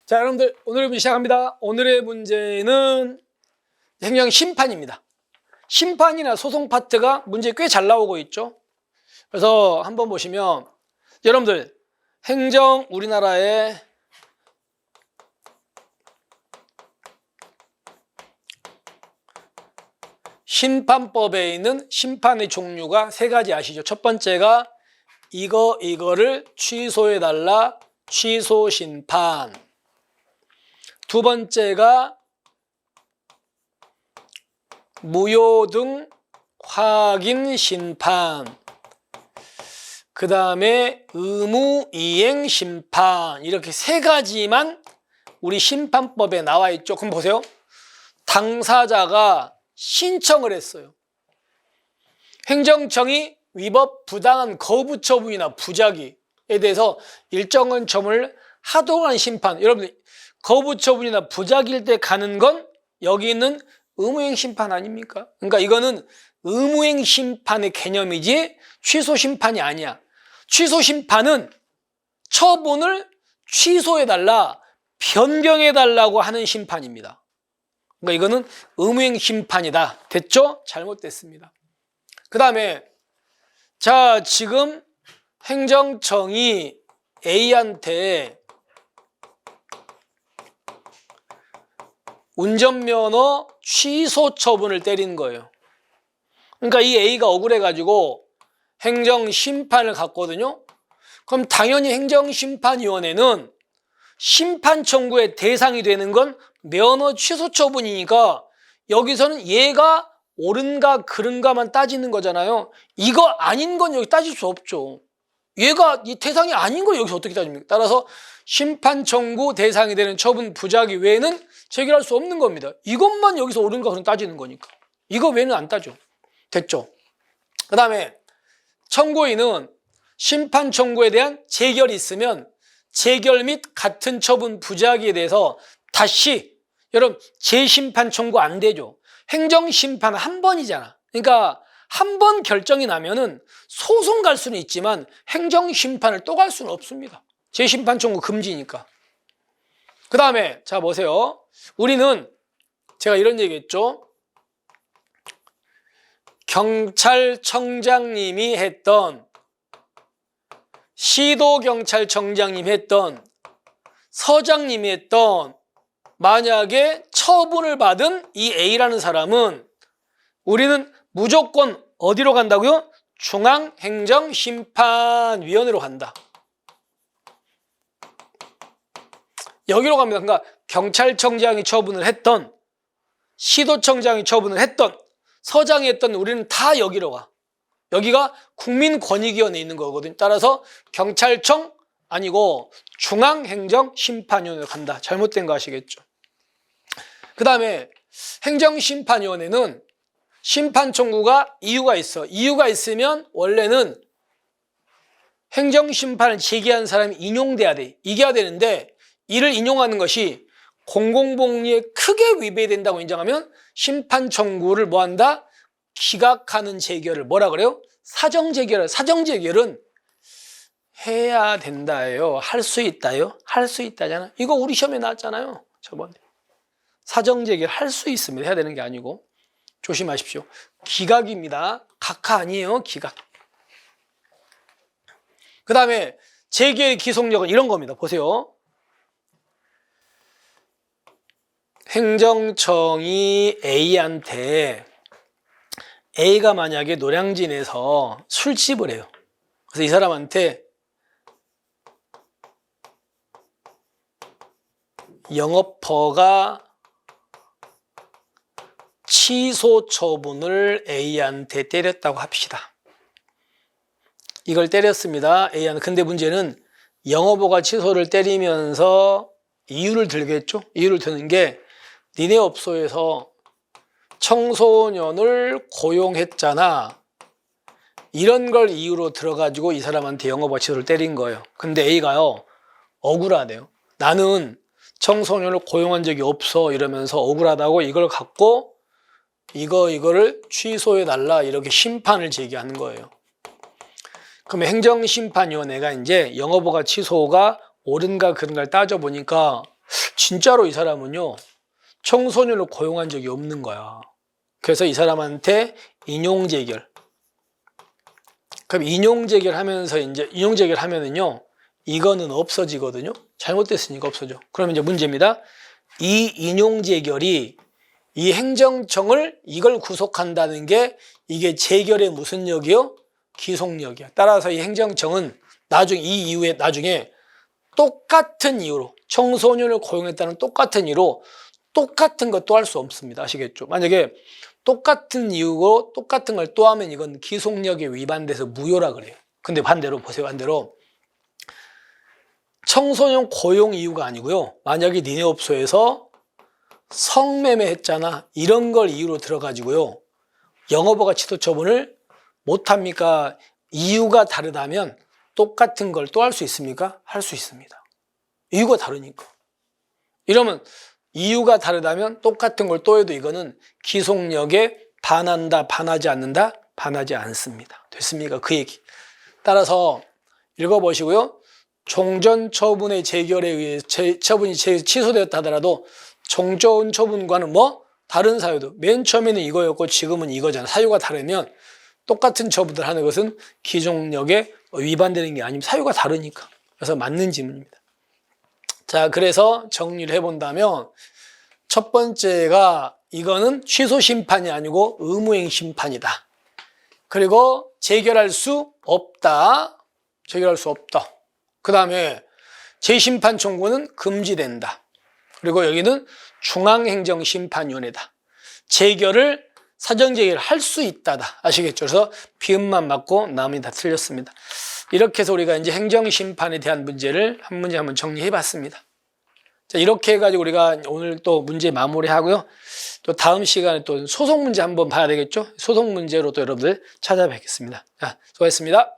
자, 여러분들 오늘의 문제 시작합니다. 오늘의 문제는 행정 심판입니다. 심판이나 소송 파트가 문제에 꽤 잘 나오고 있죠. 그래서 한번 보시면 여러분들 행정 우리나라의 심판법에 있는 심판의 종류가 세 가지 아시죠? 첫 번째가 이거를 취소해달라, 취소심판. 두 번째가 무효등 확인심판. 그 다음에 의무이행심판. 이렇게 세 가지만 우리 심판법에 나와 있죠. 그럼 보세요. 당사자가 신청을 했어요. 행정청이 위법 부당한 거부 처분이나 부작위에 대해서 일정한 점을 하도록 한 심판. 여러분들 거부 처분이나 부작위일 때 가는 건 여기 있는 의무이행 심판 아닙니까? 그러니까 이거는 의무이행 심판의 개념이지 취소 심판이 아니야. 취소 심판은 처분을 취소해달라, 변경해달라고 하는 심판입니다. 그러니까 이거는 의무이행 심판이다. 됐죠? 잘못됐습니다. 그 다음에 자, 지금 행정청이 A한테 운전면허 취소 처분을 때린 거예요. 그러니까 이 A가 억울해가지고 행정심판을 갔거든요. 그럼 당연히 행정심판위원회는 심판 청구의 대상이 되는 건 면허 취소 처분이니까 여기서는 얘가 옳은가 그른가만 따지는 거잖아요. 이거 아닌 건 여기 따질 수 없죠. 얘가 이 대상이 아닌 걸 여기서 어떻게 따집니까? 따라서 심판 청구 대상이 되는 처분 부작위 외에는 제기할 수 없는 겁니다. 이것만 여기서 옳은가 그런 따지는 거니까. 이거 외에는 안 따져. 됐죠? 그 다음에 청구인은 심판 청구에 대한 재결이 있으면 재결 및 같은 처분 부작위에 대해서 다시 여러분 재심판 청구 안 되죠. 행정심판은 한 번이잖아. 그러니까 한 번 결정이 나면은 소송 갈 수는 있지만 행정심판을 또 갈 수는 없습니다. 재심판 청구 금지니까. 그 다음에 자 보세요. 우리는 제가 이런 얘기했죠. 경찰청장님이 했던, 시도경찰청장님이 했던, 서장님이 했던 만약에 처분을 받은 이 A라는 사람은 우리는 무조건 어디로 간다고요? 중앙행정심판위원회로 간다. 여기로 갑니다. 그러니까 경찰청장이 처분을 했던, 시도청장이 처분을 했던, 서장이 했던 우리는 다 여기로 가. 여기가 국민권익위원회에 있는 거거든요. 따라서 경찰청 아니고 중앙행정심판위원회로 간다. 잘못된 거 아시겠죠? 그 다음에 행정심판위원회는 심판 청구가 이유가 있어. 이유가 있으면 원래는 행정심판을 제기한 사람이 인용돼야 돼. 이겨야 되는데 이를 인용하는 것이 공공복리에 크게 위배된다고 인정하면 심판 청구를 뭐한다? 기각하는 재결을 뭐라 그래요? 사정재결. 사정재결은 해야 된다예요. 할 수 있다요? 할 수 있다잖아. 이거 우리 시험에 나왔잖아요. 저번에. 사정재결 할 수 있으면 해야 되는 게 아니고 조심하십시오. 기각입니다. 각하 아니에요. 기각. 그 다음에 재결의 기속력은 이런 겁니다. 보세요. 행정청이 A한테 A가 만약에 노량진에서 술집을 해요. 그래서 이 사람한테 영업허가 취소 처분을 A한테 때렸다고 합시다. 이걸 때렸습니다. A한테. 근데 문제는 영업허가 취소를 때리면서 이유를 들겠죠? 이유를 드는 게 니네 업소에서 청소년을 고용했잖아. 이런 걸 이유로 들어가지고 이 사람한테 영업허가 취소를 때린 거예요. 근데 A가요, 억울하대요. 나는 청소년을 고용한 적이 없어 이러면서 억울하다고 이걸 갖고 이거를 취소해달라 이렇게 심판을 제기하는 거예요. 그러면 행정심판위원회가 이제 영업허가 취소가 옳은가 그른가를 따져보니까 진짜로 이 사람은요, 청소년을 고용한 적이 없는 거야. 그래서 이 사람한테 인용재결. 그럼 인용재결 하면서 이제 인용재결 하면은요, 이거는 없어지거든요. 잘못됐으니까 없어져. 그러면 이제 문제입니다. 이 인용재결이 이 행정청을 이걸 구속한다는 게 이게 재결의 무슨 역이요? 기속력이야. 따라서 이 행정청은 나중에 이 이후에 나중에 똑같은 이유로 청소년을 고용했다는 똑같은 이유로 똑같은 것 또 할 수 없습니다. 아시겠죠? 만약에 똑같은 이유로 똑같은 걸 또 하면 이건 기속력에 위반돼서 무효라 그래요. 근데 반대로 보세요. 반대로 청소년 고용 이유가 아니고요. 만약에 니네 업소에서 성매매 했잖아. 이런 걸 이유로 들어가지고요. 영업허가 취소 처분을 못합니까? 이유가 다르다면 똑같은 걸 또 할 수 있습니까? 할 수 있습니다. 이유가 다르니까. 이러면 이유가 다르다면 똑같은 걸 또 해도 이거는 기속력에 반한다, 반하지 않는다? 반하지 않습니다. 됐습니까? 그 얘기. 따라서 읽어보시고요. 종전 처분의 재결에 의해 처분이 취소되었다 하더라도 종전 처분과는 뭐? 다른 사유도. 맨 처음에는 이거였고 지금은 이거잖아. 사유가 다르면 똑같은 처분을 하는 것은 기속력에 위반되는 게 아니면 사유가 다르니까. 그래서 맞는 질문입니다. 자, 그래서 정리를 해본다면 첫 번째가 이거는 취소 심판이 아니고 의무행 심판이다. 그리고 재결할 수 없다. 재결할 수 없다. 그 다음에 재심판 청구는 금지된다. 그리고 여기는 중앙행정심판위원회다. 재결을 사정재결을 할 수 있다다. 아시겠죠? 그래서 비음만 맞고 나머지 다 틀렸습니다. 이렇게 해서 우리가 이제 행정심판에 대한 문제를 한 문제 한번 정리해 봤습니다. 자, 이렇게 해가지고 우리가 오늘 또 문제 마무리 하고요. 또 다음 시간에 또 소송 문제 한번 봐야 되겠죠? 소송 문제로 또 여러분들 찾아뵙겠습니다. 자, 수고하셨습니다.